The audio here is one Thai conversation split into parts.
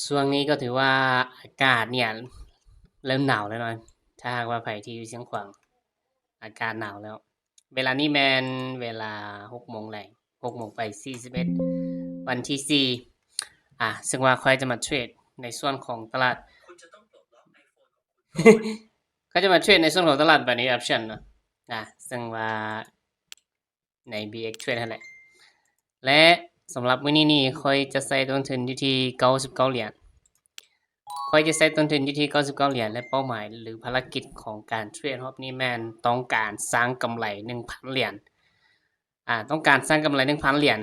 ช่วงนี้ก็ถือว่าอากาศเนี่ยเริ่มหนาวแล้วเนาะถ้าหากว่าไผที่อยู่เชียงขวางอากาศหนาวแล้วเวลานี้แม่นเวลา6โมงแลง6โมงไป41วันที่4ซึ่งว่าข้อยจะมาเทรดในส่วนของตลาดก็จะมาเทรดในส่วนของตลาด Binary Option เนาะซึ่งว่าใน BX Trade นั่นแหละและสำหรับมื้อนี้นี่ข้อยจะใส่ต้นทุนอยู่ที่99เหรียญ ข้อยจะใส่ต้นทุนอยู่ที่99เหรียญและเป้าหมายหรือภารกิจของการเทรดรอบนี้แม่นต้องการสร้างกำไร 1,000 เหรียญต้องการสร้างกำไร 1,000 เหรียญ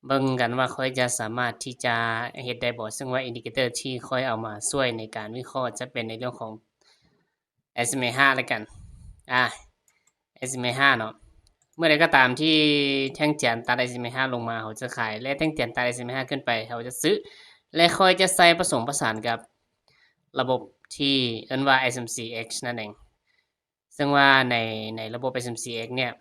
เบิ่งกันว่าข้อยจะสามารถที่จะเฮ็ดได้บ่ซึ่งว่าอินดิเคเตอร์ที่ข้อยเอามาช่วยในการวิเคราะห์จะเป็นในเรื่องของ SMA5 แล้วกันSMA5 เนาะเมื่อใดก็ตามที่แท่งเทียนตัด SMA5 ลงมาเขาจะขายและแท่งเทียนตัด SMA5 ขึ้นไปเขาจะซื้อและค่อยจะใส่ผสมผสานกับระบบที่เอิ้นว่า SMCX นั่นเองซึ่งว่าในระบบ SMCX เนี่ย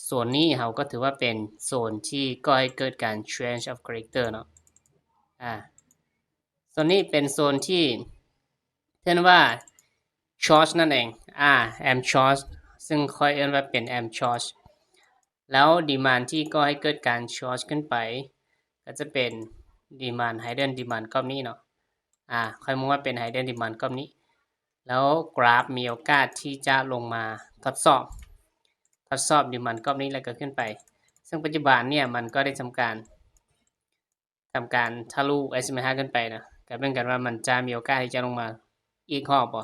โซนนี้เขาก็ถือว่าเป็นโซนที่ก่อให้เกิดการ change of character เนาะโซนนี้เป็นโซนที่เรียกว่า short นั่นเองam short ซึ่งค่อยเอิ้นว่าเป็น am short แล้วดีมานที่ก่อให้เกิดการช็อตขึ้นไปก็จะเป็นดีมานไฮเดนดีมานก้อนนี้เนาะค่อยมองว่าเป็นไฮเดนดีมานก้อนนี้แล้วกราฟมีโอกาสที่จะลงมาทดสอบดีมานก้อนนี้แล้วก็ขึ้นไปซึ่งปัจจุบันเนี่ยมันก็ได้ทำการทะลุ SMA5 ขึ้นไปนะก็เป็นกันว่ามันจะมีโอกาสที่จะลงมาอีกรอบบ่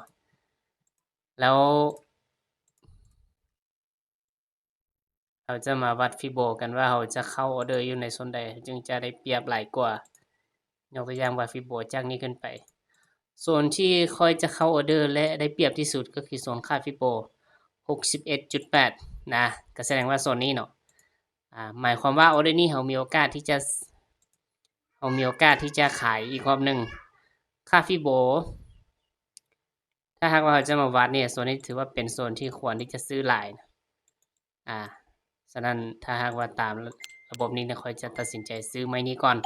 แล้วเราจะมาวัดฟิโบกันว่าเราจะเข้าออเดอร์อยู่ในโซนใดจึงจะได้เปรียบหลายกว่ายกตัวอย่างว่าฟิโบจากนี้ขึ้นไปโซนที่ค่อยจะเข้าออเดอร์และได้เปรียบที่สุดก็คือโซนค่าฟิโบ 61.8 นะก็แสดงว่าโซนนี้เนาะหมายความว่าออเดอร์นี้เรามีโอกาสที่จะขายอีกรอบนึงค่าฟิโบถ้าหากว่าเราจะมาวัดเนี่ยโซนนี้ถือว่าเป็นโซนที่ควรที่จะซื้อหลายฉะนั้นถ้าหากว่าตามระบบนี้เนี่ยค่อยจะตัดสินใจซื้อไม้นี้ก่อน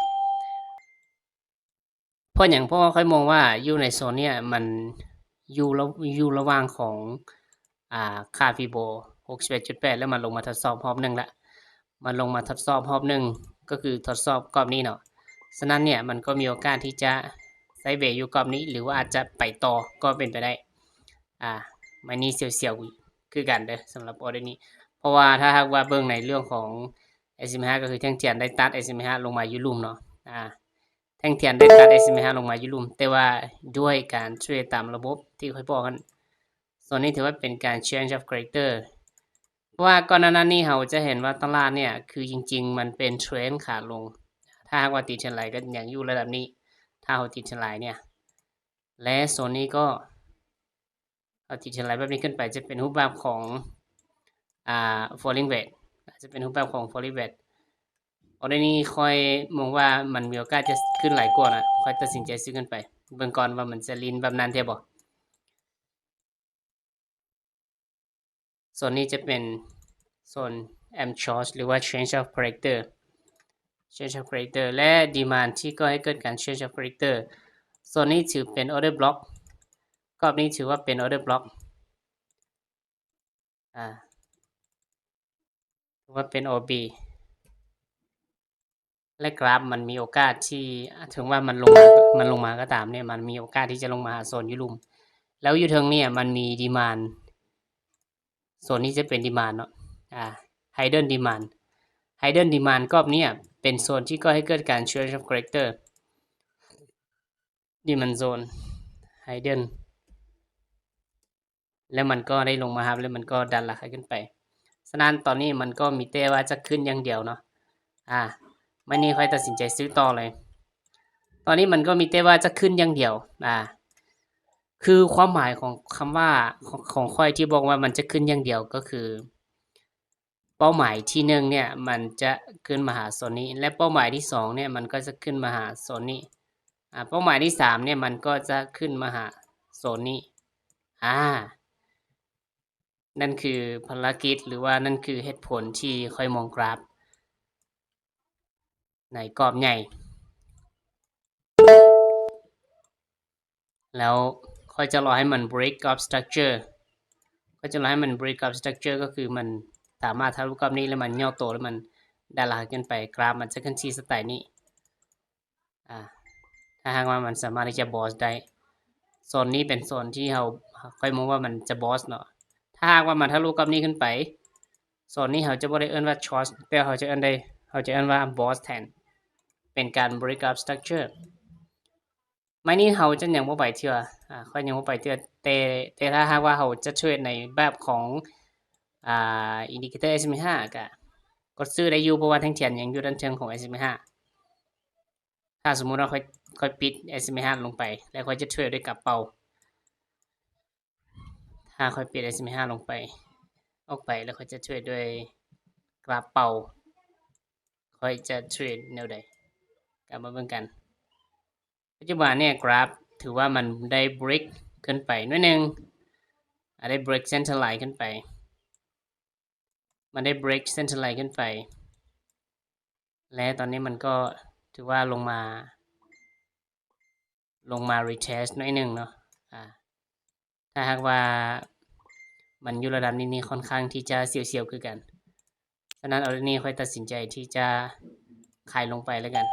เพราะอย่างเพราะว่าค่อยมองว่าอยู่ในโซนเนี่ยมันอยู่ระหว่างของค่าฟิโบ 61.8 แล้วมันลงมาทดสอบรอบนึงละมันลงมาทดสอบรอบนึงก็คือทดสอบกรอบนี้เนาะฉะนั้นเนี่ยมันก็มีโอกาสที่จะไซด์เวย์อยู่กรอบนี้หรือว่าอาจจะไปต่อก็เป็นไปได้มันนี้เสียวๆคือกันเด้อสำหรับออเดอร์นี้เพราะว่าถ้าหากว่าเบิ่งในเรื่องของ SMA5 ก็คือแท่งเทียนได้ตัด SMA5 ลงมาอยู่ลุ่มเนาะแท่งเทียนได้ตัด SMA5 ลงมาอยู่ลุ่มแต่ว่าด้วยการเทรดตามระบบที่ค่อยบอกกันส่วนนี้ถือว่าเป็นการ change of character เพราะว่าก่อนหน้านั้นนี่เราจะเห็นว่าตลาดเนี่ยคือจริงๆมันเป็นเทรนขาลงถ้าหากว่าติดเทรนไลน์ก็ยังอยู่ระดับนี้ถ้าเราติดเทรนไลน์เนี่ยและโซนนี้ก็เอาติดเทรนไลน์แบบนี้ขึ้นไปจะเป็นรูปแบบของfalling wedge จะเป็นรูปแบบของ falling wedge ออเดอร์นี้ค่อยมองว่ามันมีโอกาสจะขึ้นหลายกว่านะค่อยตัดสินใจซื้อขึ้นไปเบิ่งก่อนว่ามันจะลินแบบนั้นแท้บ่โซนนี้จะเป็นโซน am short หรือว่า change of character และดีมานที่ก็ให้เกิดการ change of character โซนนี้ถือเป็น order block กรอบนี้ถือว่าเป็น order block ถือว่าเป็น OB และกราฟมันมีโอกาสที่ถึงว่ามันลงมาก็ตามเนี่ยมันมีโอกาสที่จะลงมาหาโซนยุลุ่มแล้วอยู่เทิงเนี่ยมันมีดีมานโซนนี้จะเป็นดีมานเนาะhidden demand กรอบนี้เป็นโซนที่ก็ให้เกิดการ change of character demand zone hidden แล้วมันก็ได้ลงมาครับแล้วมันก็ดันราคาขึ้นไปฉะนั้นตอนนี้มันก็มีแต่ว่าจะขึ้นอย่างเดียวเนาะไม่นี่ค่อยตัดสินใจซื้อต่อเลยตอนนี้มันก็มีแต่ว่าจะขึ้นอย่างเดียวคือความหมายของคำว่าของค่อยที่บอกว่ามันจะขึ้นอย่างเดียวก็คือเป้าหมายที่1เนี่ยมันจะขึ้นมาหาโซนนี้และเป้าหมายที่2เนี่ยมันก็จะขึ้นมาหาโซนนี้เป้าหมายที่3เนี่ยมันก็จะขึ้นมาหาโซนนี้นั่นคือภารกิจหรือว่านั่นคือเหตุผลที่ค่อยมองกราฟในกรอบใหญ่ แล้วค่อยจะรอให้มัน break up structure ก็จะรอให้มัน break up structure ก็คือมันสามารถทะลุกรอบนี้แล้วมันย่อตัวแล้วมันดาราขึ้นไปกราฟมันจะขึ้นที่สไตล์นี้ถ้าหากว่ามันสามารถที่จะบอสได้โซนนี้เป็นโซนที่เราค่อยมองว่ามันจะบอสเนาะถ้าหากว่ามันทะลุกรอบนี้ขึ้นไปโซนนี้เราจะบ่ได้เอิ้นว่าช็อตแต่เราจะเอิ้นว่าบอสแทนเป็นการ break up structure ไม่นี่เราจะยังบ่ไปเทื่อค่อยยังบ่ไปเทื่อแต่ถ้าหากว่าเราจะเทรดในแบบของอินดิเคเตอร์ S&P 5ก็กดซื้อได้อยู่เพราะว่าทั้งเทียนยังอยู่ด้านเทิงของ S&P 5ถ้าสมมุติว่าค่อยปิด S&P 5ลงไปแล้วค่อยจะเทรดด้วยกระเป๋าถ้าค่อยปิด S&P 5ลงไปออกไปแล้วค่อยจะเทรดด้วยกระเป๋าค่อยจะเทรดแนวใดก็มาเบิ่งกันปัจจุบันเนี่ยกราฟถือว่ามันได้ break ขึ้นไปหน่อยนึงได้ break center line ขึ้นไปมันได้ break center line ขึ้นไปและตอนนี้มันก็ถือว่าลงมา retest หน่อยนึงเนาะถ้าหากว่ามันอยู่ระดับนี้ค่อนข้างที่จะเสียวๆคือกันฉะนั้นเอาเรื่องนี้ค่อยตัดสินใจที่จะขายลงไปแล้วกัน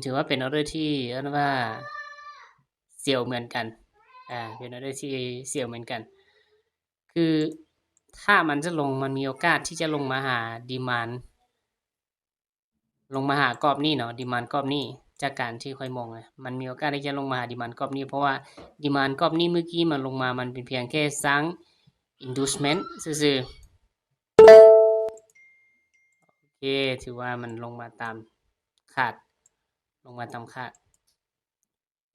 ถือว่าเป็นออเดอร์ที่เรียกว่าเสี่ยวเหมือนกันเป็นออเดอร์ที่เสี่ยวเหมือนกันคือถ้ามันจะลงมันมีโอกาสที่จะลงมาหาดีมานด์ลงมาหากรอบนี้เนาะดีมานด์กรอบนี้จากการที่ค่อยมองมันมีโอกาสที่จะลงมาหาดีมานด์กรอบนี้เพราะว่าดีมานด์กรอบนี้เมื่อกี้มันลงมามันเป็นเพียงแค่สร้าง inducement ซื่อๆโอเคถือว่ามันลงมาตามคาดลงมาตามคาด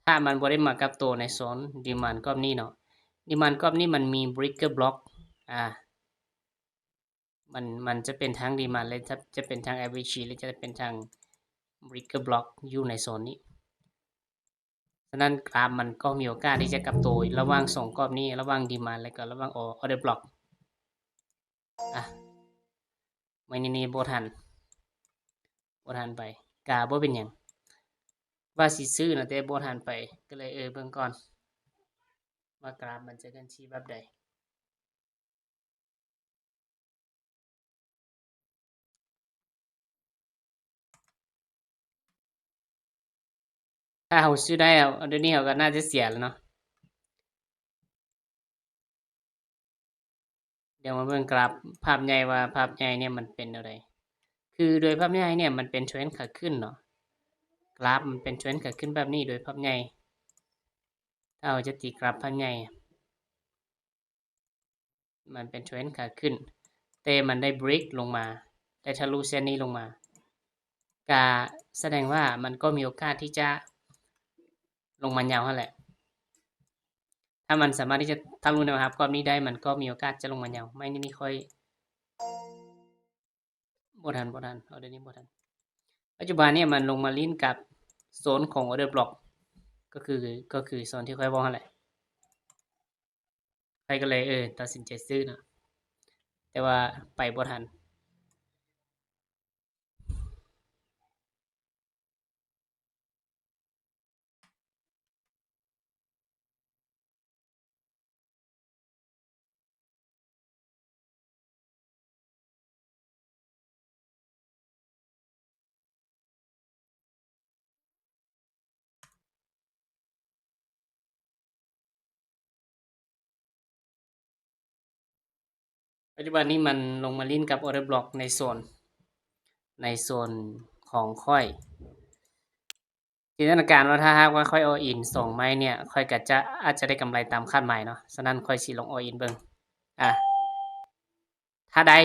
ถ้ามันบ่ได้มากับตัวในโซนดีมานด์กรอบนี้เนาะดีมานด์กรอบนี้มันมี breaker block มันจะเป็นทั้งดีมานด์และจะเป็นทั้ง average และจะเป็นทั้ง breaker block อยู่ในโซนนี้ฉะนั้นกราฟมันก็มีโอกาสที่จะกลับตัวระหว่าง2กรอบนี้ระหว่างดีมานด์และก็ระหว่าง order block ไม่นี่บ่ทันไปกาบ่เป็นหยังว่าสิซื้อนะแต่บ่ทันไปก็เลยเบิ่งก่อนว่ากราฟมันจะกันที่แบบใดถ้าเราซื้อได้เดี๋ยวนี้เราก็น่าจะเสียแล้วเนาะเดี๋ยวมาเบิ่งกราฟภาพใหญ่ว่าภาพใหญ่เนี่ยมันเป็นอะไรคือโดยภาพใหญ่เนี่ยมันเป็นเทรนด์ขาขึ้นเนาะกราฟมันเป็นเทรนด์ขาขึ้นแบบนี้โดยภาพใหญ่ถ้าเราจะตีกราฟภาพใหญ่มันเป็นเทรนด์ขาขึ้นแต่มันได้ break ลงมาได้ทะลุเส้นนี้ลงมาก็แสดงว่ามันก็มีโอกาสที่จะลงมายาวนั่นแหละถ้ามันสามารถที่จะทะลุแนวรับกรอบนี้ได้มันก็มีโอกาสจะลงมายาวไม่นี่ค่อยบ่ทันเอาเดี๋ยวนี้บ่ทันปัจจุบันเนี่ยมันลงมาลิ้นกับโซนของ order block ก็คือโซนที่ค่อยบอกนั่นแหละใครก็เลยตัดสินใจซื้อนะแต่ว่าไปบ่ทันปัจจุบันนี้มันลงมาลิ้นกับ order block ในโซนของค่อยจินตนาการว่าถ้าหากว่าค่อย all in 2ไม้เนี่ยค่อยก็จะอาจจะได้กำไรตามคาดหมายเนาะฉะนั้นค่อยสิลง all in เบิ่งถ้าได้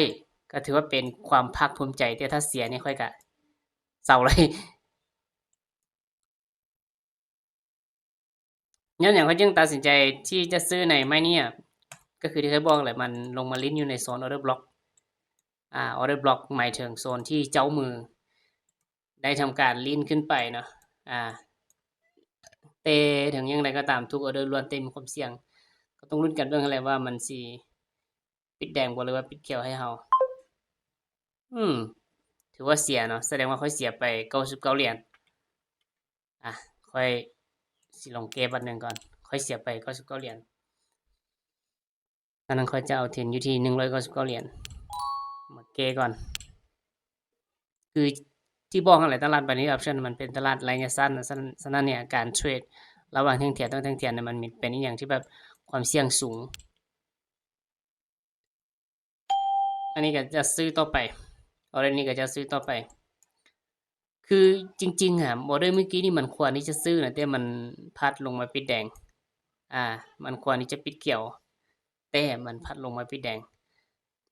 ก็ถือว่าเป็นความภาคภูมิใจแต่ถ้าเสียนี่ค่อยก็เศร้าเลยย้อนหยังค่อยจึงตัดสินใจที่จะซื้อในไม้เนี่ยก็คือที่เคยบอกแหละมันลงมาลิ้นอยู่ในโซน order block order block หมายถึงโซนที่เจ้ามือได้ทำการลิ้นขึ้นไปเนาะแต่ถึงอย่างไรก็ตามทุก order ล้วนเต็มความเสี่ยงก็ต้องลุ้นกันเบิ่งนั่นแหละว่ามันสิปิดแดงบ่หรือว่าปิดเขียวให้เรา ถือว่าเสียเนาะแสดงว่าค่อยเสียไป99เหรียญค่อยสิลงเกมบัดนึงก่อนค่อยเสียไป99เหรียญอันนั้นค่อยจะเอาเทรนอยู่ที่199เหรียญมาเกก่อนคือที่บอกนั่นแหละตลาด binary option มันเป็นตลาดระยะสั้นฉะนั้นเนี่ยการเทรดระหว่างแท่งเทียนต้องแท่งเทียนเนี่ยมันเป็นอีหยังที่แบบความเสี่ยงสูงอันนี้ก็จะซื้อต่อไปออเรนนี้ก็จะซื้อต่อไปคือจริงๆออเดอร์เมื่อกี้นี่มันควรที่จะซื้อนะแต่มันพัดลงมาปิดแดงมันควรที่จะปิดเขียวแต่มันพัดลงมาปิดแดง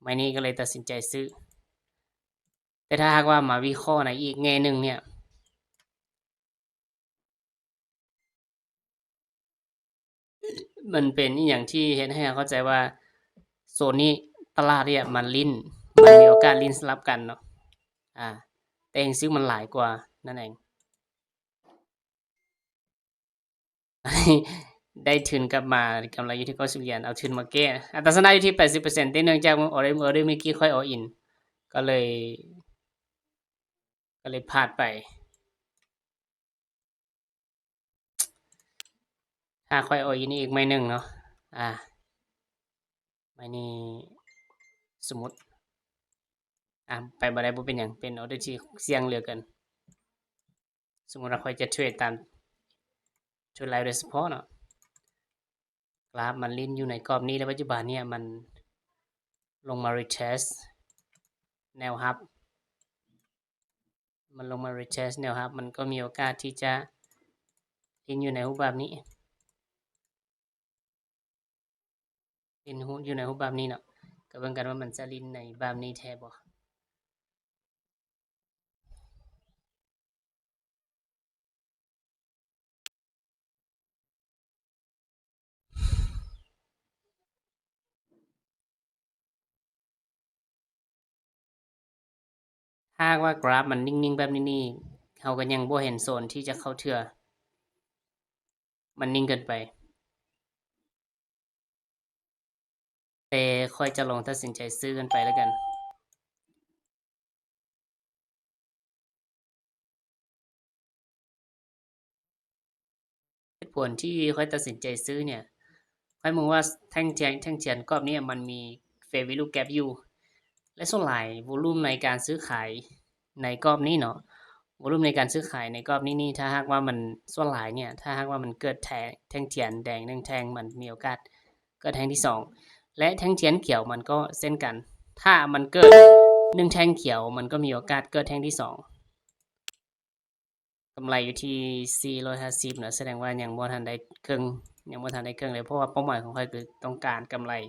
ไม้นี้ก็เลยตัดสินใจซื้อแต่ถ้าหากว่ามาวิเคราะห์ในอีกแง่นึงเนี่ยมันเป็นอีหยังที่เฮ็ดให้เข้าใจว่าโซนนี้ตลาดเนี่ยมันมีโอกาสลิ้นสลับกันเนาะแต่จริงๆมันหลายกว่านั่นเองได้ทุนกลับมากำไรอยู่ที่90เหรียญเอาทุนมาแก้อัตราส่วนได้อยู่ที่ 80% แต่เนื่องจากออเดอร์เมื่อกี้ค่อย all in ก็เลยพลาดไปถ้าค่อย all in อีกไม่นึงเนาะไม่นี่สมมุติไปบ่ได้บ่เป็นหยังเป็นออเดอร์ที่เสี่ยงเหลือเกินสมมุติว่าค่อยจะเทรดตามเทรดไลน์โดยเฉพาะเนาะกราฟมันลิ้นอยู่ในกรอบนี้แล้วปัจจุบันเนี่ยมันลงมา retest แนวรับมันลงมา retest แนวรับมันก็มีโอกาสที่จะลิ้นอยู่ในรูปแบบนี้ลิ้นอยู่ในรูปแบบนี้เนาะก็เบิ่งกันว่ามันจะลิ้นในแบบนี้แท้บ่ถ้าว่ากราฟมันนิ่งๆแบบนี้นี่เราก็ยังบ่เห็นโซนที่จะเข้าเทื่อมันนิ่งเกินไปแต่ค่อยจะลองตัดสินใจซื้อกันไปแล้วกันเหตุผลที่ค่อยตัดสินใจซื้อเนี่ยค่อยมองว่าแท่งเทียนกรอบนี้มันมี fair value gap อยู่และส่วนหลายวอลุ่มในการซื้อขายในกรอบนี้เนาะวอลุ่มในการซื้อขายในกรอบนี้ถ้าหากว่ามันส่วนหลายเนี่ยถ้าหากว่ามันเกิดแท่งเทียนแดง1แท่งมันมีโอกาสเกิดแท่งที่2และแท่งเทียนเขียวมันก็เช่นกันถ้ามันเกิด1แท่งเขียวมันก็มีโอกาสเกิดแท่งที่2กำไรอยู่ที่450เนาะแสดงว่ายังบ่ทันได้ครึ่งเลยเพราะว่าเป้าหมายของข้อยคือต้องการกำไร 1,000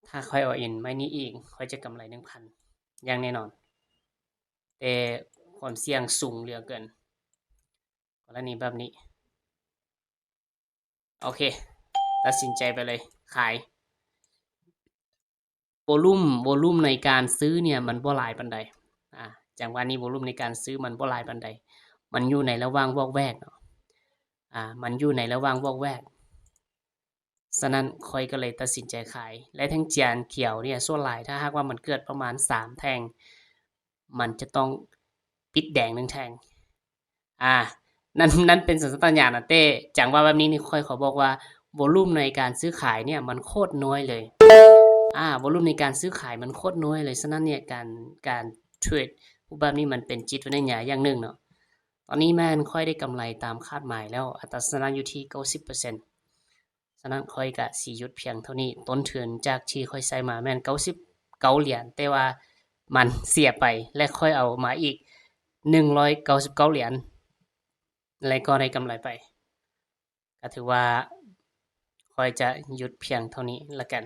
ถ้าค่อยเอาอินไม่นี้อีกค่อยจะกำไร 1,000 อย่างแน่นอนแต่ความเสี่ยงสูงเหลือเกินกรณีแบบนี้โอเคตัดสินใจไปเลยขายโวลุ่มในการซื้อเนี่ยมันบ่หลายปานใดจังหวะนี้โวลุ่มในการซื้อมันบ่หลายปานใดมันอยู่ในระหว่างวอกแวกเนาะมันอยู่ในระหว่างวอกแวกฉะนั้นค่อยก็เลยตัดสินใจขายและแท่งเจียนเขียวเนี่ยส่วนหลายถ้าหากว่ามันเกิดประมาณ3แท่งมันจะต้องปิดแดง1แท่งนั่นเป็นสัญชาตญาณนะเต้จังว่าแบบนี้นี่ค่อยขอบอกว่าวอลุ่มในการซื้อขายเนี่ยมันโคตรน้อยเลยวอลุ่มในการซื้อขายมันโคตรน้อยเลยฉะนั้นเนี่ยการเทรดรูปแบบนี้มันเป็นจิตวิทยาอย่างหนึ่งเนาะตอนนี้แม่นค่อยได้กำไรตามคาดหมายแล้วอัตราส่วนอยู่ที่ 90% ฉะนั้นค่อยก็สิหยุดเพียงเท่านี้ต้นทุนจากที่ค่อยใช้มาแม่น99เหรียญแต่ว่ามันเสียไปและค่อยเอามาอีก199เหรียญและก็ได้กำไรไปก็ถือว่าค่อยจะหยุดเพียงเท่านี้ละกัน